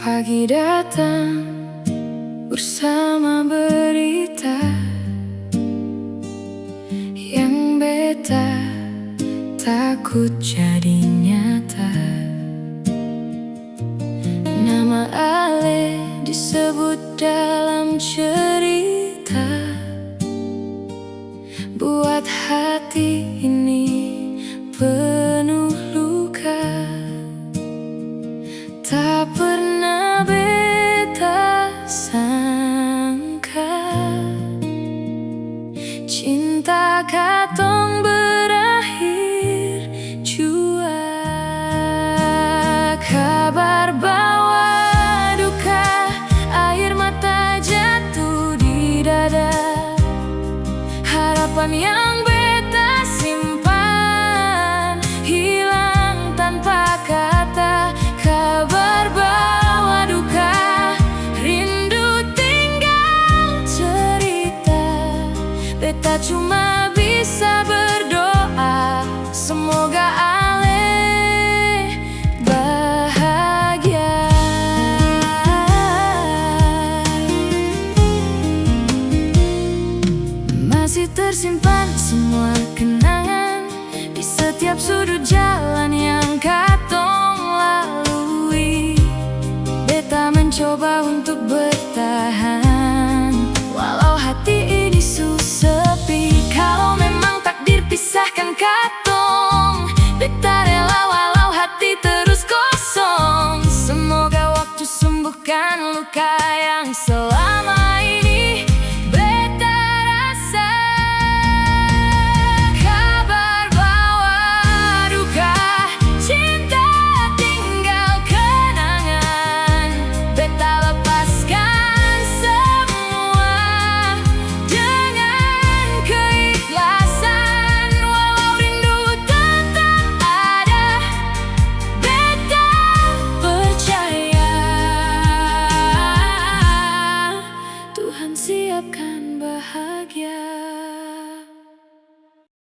Pagi datang bersama berita yang beta takut jadi nyata. Nama Ale disebut dalam cerita, buat hati ini penuh luka. Tak pernah beta sangka cinta katong berakhir jua. Kabar bawa duka, air mata jatuh di dada. Harapan yang beta simpan hilang tanpa kata. Kabar bawa duka, rindu tinggal cerita. Beta cuma bisa berdoa, semoga Ale bahagia. Masih tersimpan semua kenangan di setiap sudut jalan yang katong lalui. Beta mencoba untuk bertahan, walau hati ini sepi. Kalau memang takdir pisahkan katong, beta rela walau hati terus kosong. Semoga waktu sembuhkan luka yang selalu